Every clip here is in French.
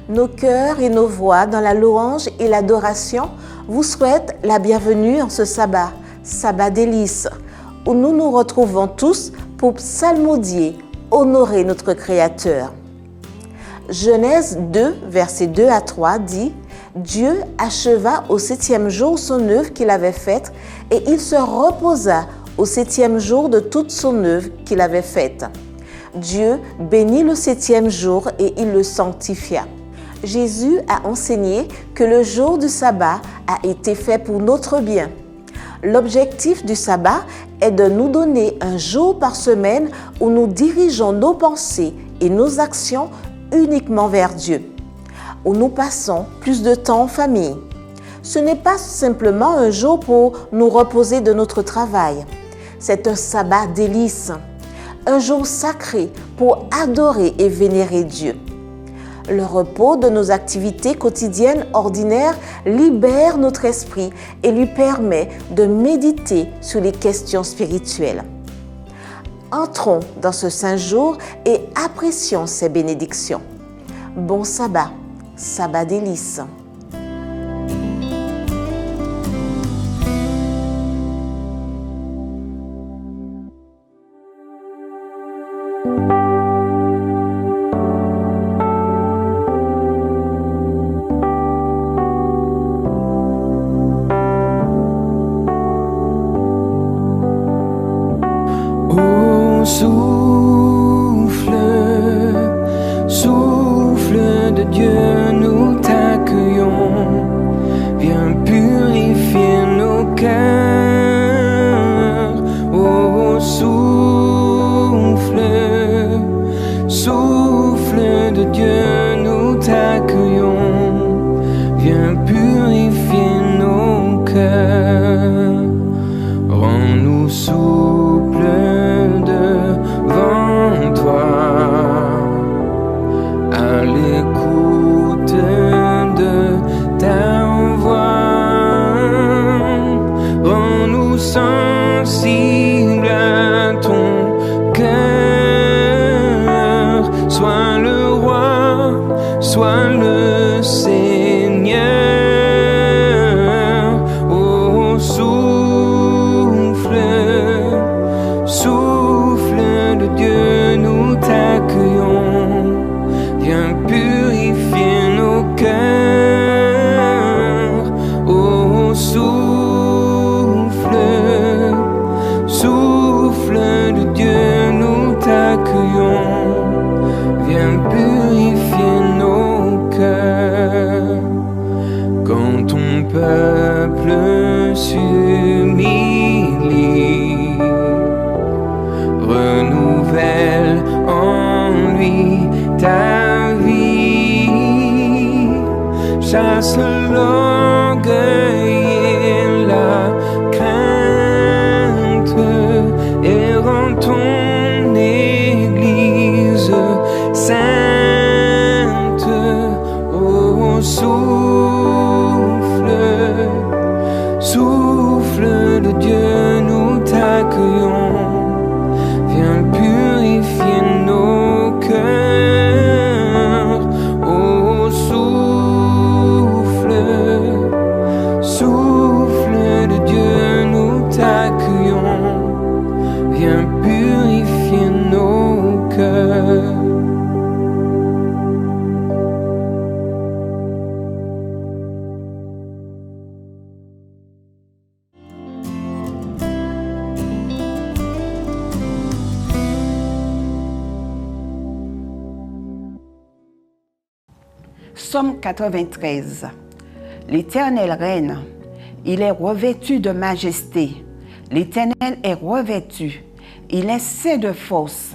nos cœurs et nos voix dans la louange et l'adoration vous souhaitent la bienvenue en ce sabbat, sabbat délices, où nous nous retrouvons tous pour psalmodier, honorer notre Créateur. Genèse 2, versets 2 à 3 dit « Dieu acheva au 7e jour son œuvre qu'il avait faite et il se reposa au 7e jour de toute son œuvre qu'il avait faite. Dieu bénit le 7e jour et il le sanctifia. » Jésus a enseigné que le jour du sabbat a été fait pour notre bien. L'objectif du sabbat est de nous donner un jour par semaine où nous dirigeons nos pensées et nos actions uniquement vers Dieu, où nous passons plus de temps en famille. Ce n'est pas simplement un jour pour nous reposer de notre travail. C'est un sabbat délices, un jour sacré pour adorer et vénérer Dieu. Le repos de nos activités quotidiennes ordinaires libère notre esprit et lui permet de méditer sur les questions spirituelles. Entrons dans ce saint jour et apprécions ses bénédictions. Bon sabbat, sabbat délices. Souffle de Dieu, nous t'accueillons. Viens purifier nos cœurs. Oh, souffle de Dieu, nous t'accueillons. Viens purifier nos cœurs. Rends-nous souples devant toi, à l'écoute de ta voix. Rends-nous sensibles à ton cœur. Sois le roi, sois le Seigneur. Oh, souffle de Dieu, nous t'accueillons. Viens purifier nos cœurs. Oh, souffle de Dieu, nous t'accueillons. Viens purifier nos cœurs. Quand ton peuple s'humilie, renouvelle en lui ta vie. Chasse l'orgueil et la crainte et rends ton Église sainte. Oh, souffle de Dieu, nous t'accueillons. Viens purifier nos cœurs. Oh, souffle de Dieu, nous t'accueillons. Viens purifier nos cœurs. Psaume 93. L'Éternel règne, il est revêtu de majesté. L'Éternel est revêtu, il est saint de force.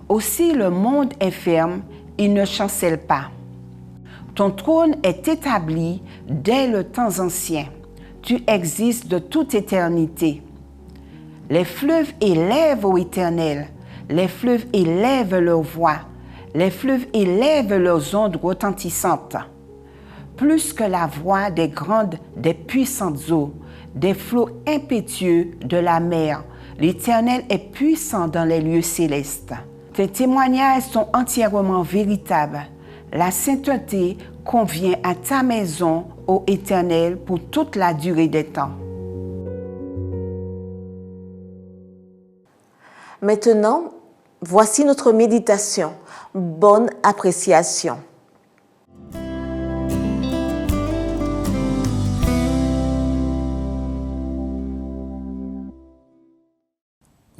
Aussi le monde est ferme, il ne chancelle pas. Ton trône est établi dès le temps ancien. Tu existes de toute éternité. Les fleuves élèvent, ô Éternel, les fleuves élèvent leur voix. Les fleuves élèvent leurs ondes retentissantes. Plus que la voix des grandes, des puissantes eaux, des flots impétueux de la mer, l'Éternel est puissant dans les lieux célestes. Tes témoignages sont entièrement véritables. La sainteté convient à ta maison, ô Éternel, pour toute la durée des temps. Maintenant, voici notre méditation. Bonne appréciation.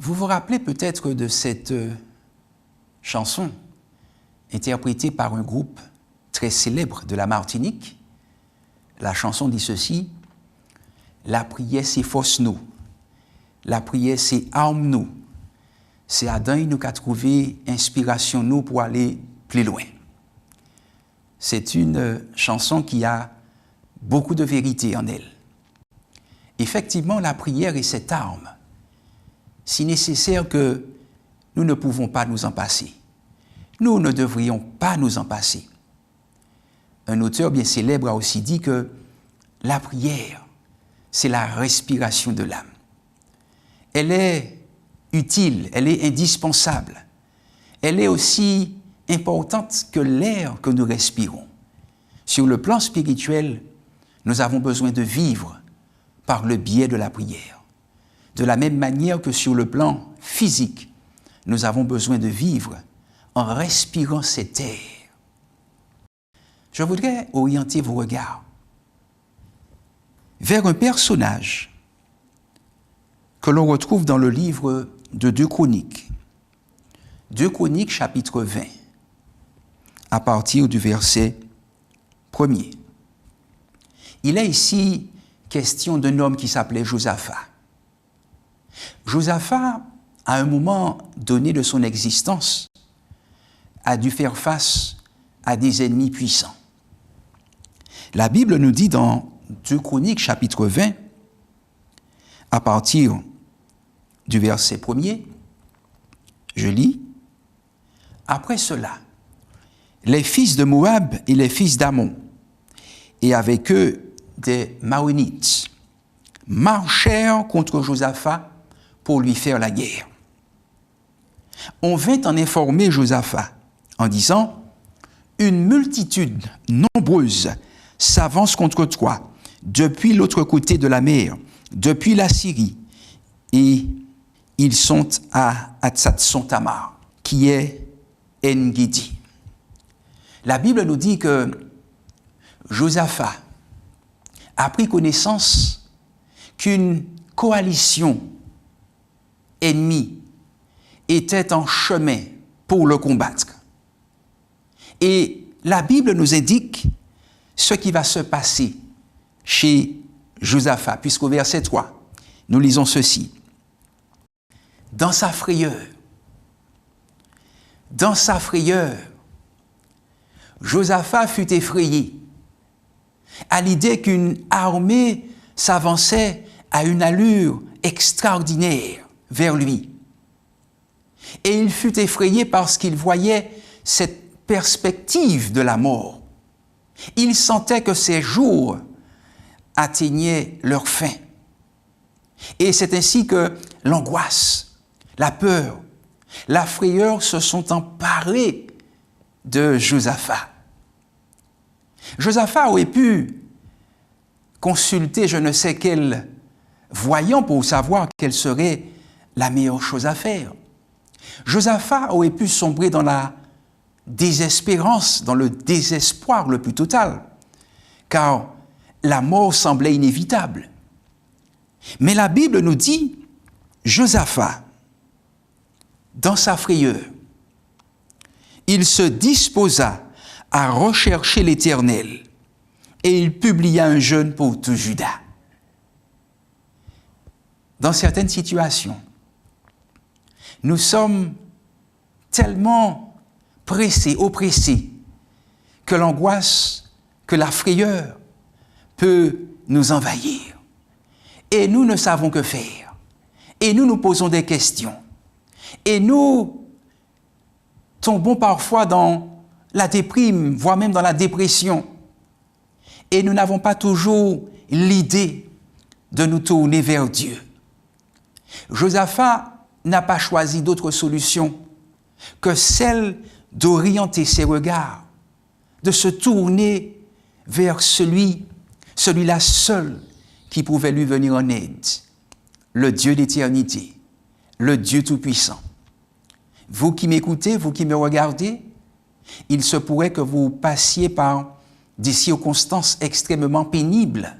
Vous vous rappelez peut-être de cette chanson interprétée par un groupe très célèbre de la Martinique. La chanson dit ceci: la prière c'est force nous, la prière c'est arme nous, c'est Adam nous qui a trouvé inspiration nous pour aller plus loin. C'est une chanson qui a beaucoup de vérité en elle. Effectivement, la prière est cette arme si nécessaire que nous ne pouvons pas nous en passer. Nous ne devrions pas nous en passer. Un auteur bien célèbre a aussi dit que la prière, c'est la respiration de l'âme. Elle est utile, elle est indispensable. Elle est aussi importante que l'air que nous respirons. Sur le plan spirituel, nous avons besoin de vivre par le biais de la prière. De la même manière que sur le plan physique, nous avons besoin de vivre en respirant cet air. Je voudrais orienter vos regards vers un personnage que l'on retrouve dans le livre de 2 Chroniques. 2 Chroniques, chapitre 20, à partir du verset 1er. Il est ici question d'un homme qui s'appelait Josaphat. Josaphat, à un moment donné de son existence, a dû faire face à des ennemis puissants. La Bible nous dit dans 2 Chroniques, chapitre 20, à partir du verset 1er, je lis: après cela, les fils de Moab et les fils d'Ammon, et avec eux des Maonites, marchèrent contre Josaphat pour lui faire la guerre. On vint en informer Josaphat en disant: une multitude nombreuse s'avance contre toi depuis l'autre côté de la mer, depuis la Syrie, et ils sont à Hatzat-Son-Tamar, qui est En-Gedi. La Bible nous dit que Josaphat a pris connaissance qu'une coalition ennemie était en chemin pour le combattre. Et la Bible nous indique ce qui va se passer chez Josaphat, puisqu'au verset 3, nous lisons ceci: dans sa frayeur, Josaphat fut effrayé à l'idée qu'une armée s'avançait à une allure extraordinaire vers lui. Et il fut effrayé parce qu'il voyait cette perspective de la mort. Il sentait que ses jours atteignaient leur fin. Et c'est ainsi que l'angoisse, la peur, la frayeur se sont emparés de Josaphat. Josaphat aurait pu consulter je ne sais quel voyant pour savoir quelle serait la meilleure chose à faire. Josaphat aurait pu sombrer dans la désespérance, dans le désespoir le plus total, car la mort semblait inévitable. Mais la Bible nous dit, Josaphat, dans sa frayeur, il se disposa à rechercher l'Éternel et il publia un jeûne pour tout Juda. Dans certaines situations, nous sommes tellement pressés, oppressés, que l'angoisse, que la frayeur peut nous envahir. Et nous ne savons que faire. Et nous nous posons des questions. Et nous tombons parfois dans la déprime, voire même dans la dépression. Et nous n'avons pas toujours l'idée de nous tourner vers Dieu. Josaphat n'a pas choisi d'autre solution que celle d'orienter ses regards de se tourner vers celui-là seul qui pouvait lui venir en aide, le Dieu d'éternité, le Dieu tout-puissant. Vous qui m'écoutez, vous qui me regardez, il se pourrait que vous passiez par des circonstances extrêmement pénibles,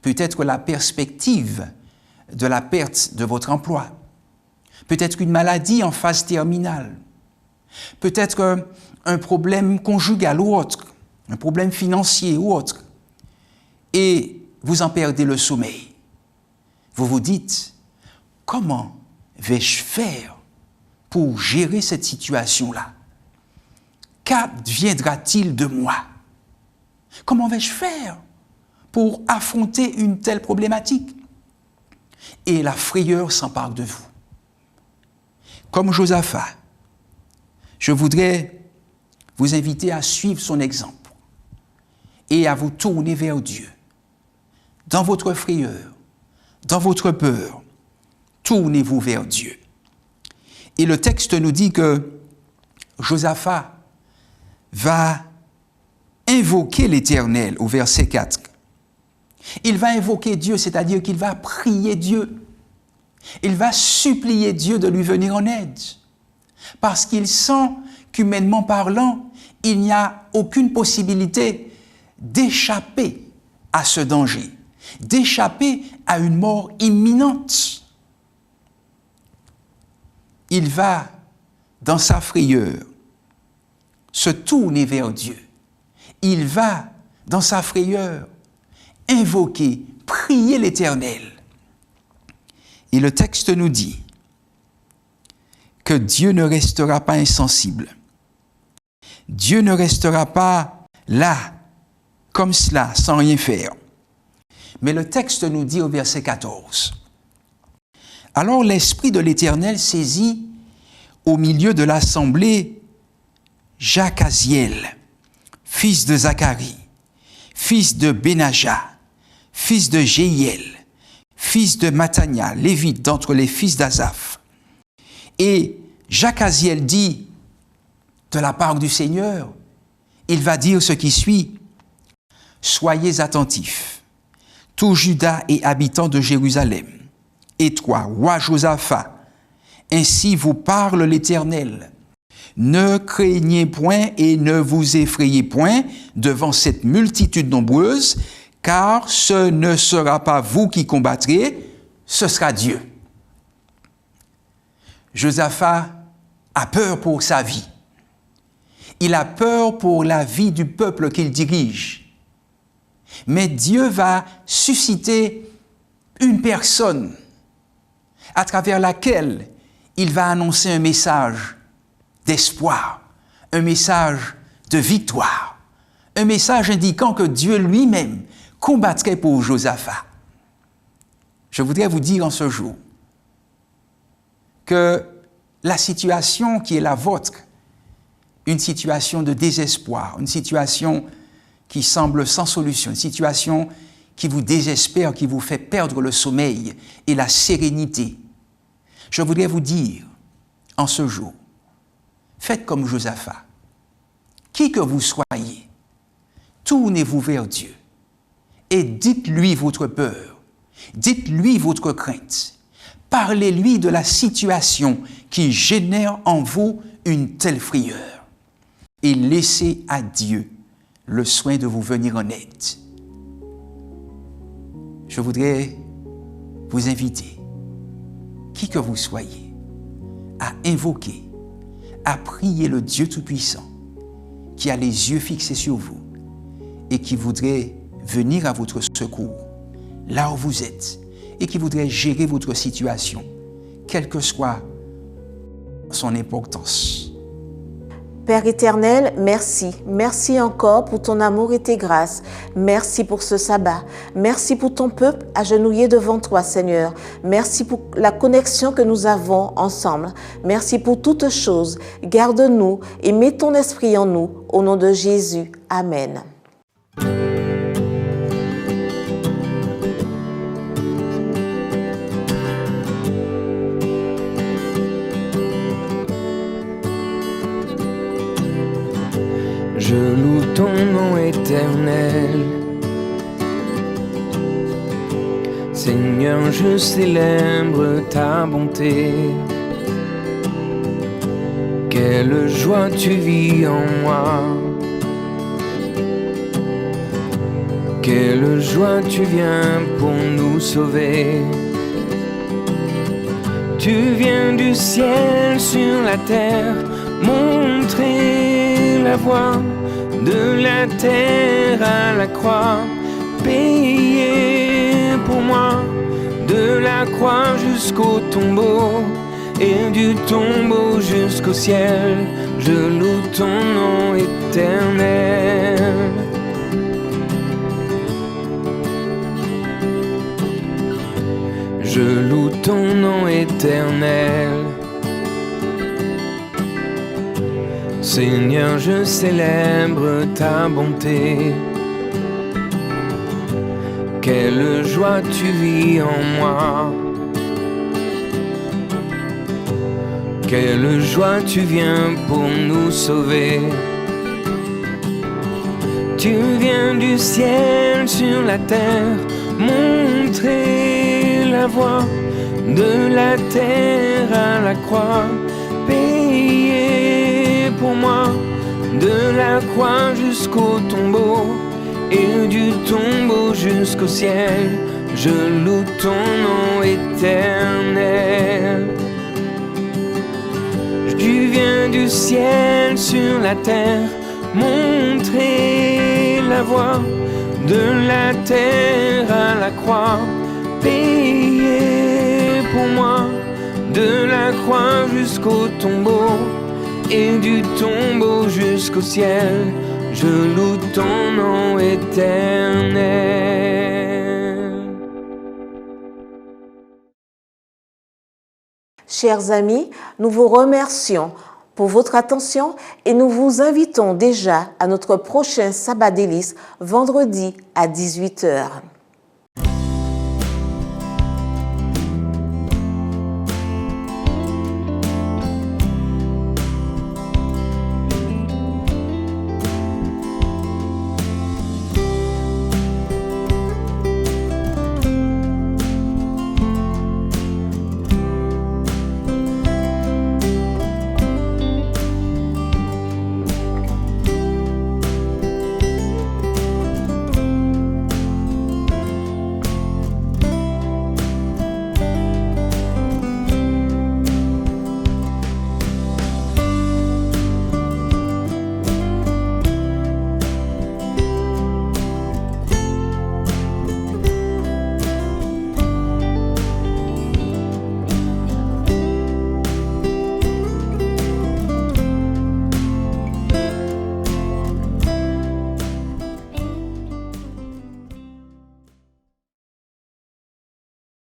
peut-être la perspective de la perte de votre emploi, peut-être une maladie en phase terminale, peut-être un problème conjugal ou autre, un problème financier ou autre, et vous en perdez le sommeil. Vous vous dites, comment vais-je faire pour gérer cette situation-là? Qu'adviendra-t-il de moi? Comment vais-je faire pour affronter une telle problématique? Et la frayeur s'empare de vous. Comme Josaphat, je voudrais vous inviter à suivre son exemple et à vous tourner vers Dieu. Dans votre frayeur, dans votre peur, tournez-vous vers Dieu. Et le texte nous dit que Josaphat va invoquer l'Éternel au verset 4. Il va invoquer Dieu, c'est-à-dire qu'il va prier Dieu. Il va supplier Dieu de lui venir en aide. Parce qu'il sent qu'humainement parlant, il n'y a aucune possibilité d'échapper à ce danger, d'échapper à une mort imminente. Il va, dans sa frayeur, se tourner vers Dieu. Il va, dans sa frayeur, invoquer, prier l'Éternel. Et le texte nous dit que Dieu ne restera pas insensible. Dieu ne restera pas là, comme cela, sans rien faire. Mais le texte nous dit au verset 14, « Alors l'Esprit de l'Éternel saisit au milieu de l'assemblée Jacaziel, fils de Zacharie, fils de Benaja, fils de Jéiel, fils de Matania, lévite d'entre les fils d'Asaph. Et Jacaziel dit, de la part du Seigneur, il va dire ce qui suit, « Soyez attentifs, tout Juda et habitants de Jérusalem, et toi, roi Josaphat, ainsi vous parle l'Éternel. Ne craignez point et ne vous effrayez point devant cette multitude nombreuse, car ce ne sera pas vous qui combattrez, ce sera Dieu. » Josaphat a peur pour sa vie. Il a peur pour la vie du peuple qu'il dirige. Mais Dieu va susciter une personne à travers laquelle il va annoncer un message d'espoir, un message de victoire, un message indiquant que Dieu lui-même combattrait pour Josaphat. Je voudrais vous dire en ce jour que la situation qui est la vôtre, une situation de désespoir, une situation qui semble sans solution, une situation qui vous désespère, qui vous fait perdre le sommeil et la sérénité, je voudrais vous dire en ce jour, faites comme Josaphat. Qui que vous soyez, tournez-vous vers Dieu et dites-lui votre peur, dites-lui votre crainte, parlez-lui de la situation qui génère en vous une telle frayeur et laissez à Dieu le soin de vous venir en aide. Je voudrais vous inviter, qui que vous soyez, à invoquer, à prier le Dieu Tout-Puissant qui a les yeux fixés sur vous et qui voudrait venir à votre secours là où vous êtes et qui voudrait gérer votre situation, quelle que soit son importance. Père éternel, merci. Merci encore pour ton amour et tes grâces. Merci pour ce sabbat. Merci pour ton peuple agenouillé devant toi, Seigneur. Merci pour la connexion que nous avons ensemble. Merci pour toutes choses. Garde-nous et mets ton esprit en nous. Au nom de Jésus. Amen. Je loue ton nom éternel. Seigneur, je célèbre ta bonté. Quelle joie tu vis en moi. Quelle joie tu viens pour nous sauver. Tu viens du ciel sur la terre, montrer la voie de la terre à la croix, payer pour moi, de la croix jusqu'au tombeau, et du tombeau jusqu'au ciel, je loue ton nom éternel. Je loue ton nom éternel. Seigneur, je célèbre ta bonté. Quelle joie tu vis en moi. Quelle joie tu viens pour nous sauver. Tu viens du ciel sur la terre, montrer la voie de la terre à la croix, payer pour moi, de la croix jusqu'au tombeau, et du tombeau jusqu'au ciel, je loue ton nom éternel. Tu viens du ciel sur la terre, montrer la voie de la terre à la croix, payer pour moi, de la croix jusqu'au tombeau, et du tombeau jusqu'au ciel, je loue ton nom éternel. Chers amis, nous vous remercions pour votre attention et nous vous invitons déjà à notre prochain Sabbat Délices vendredi à 18h.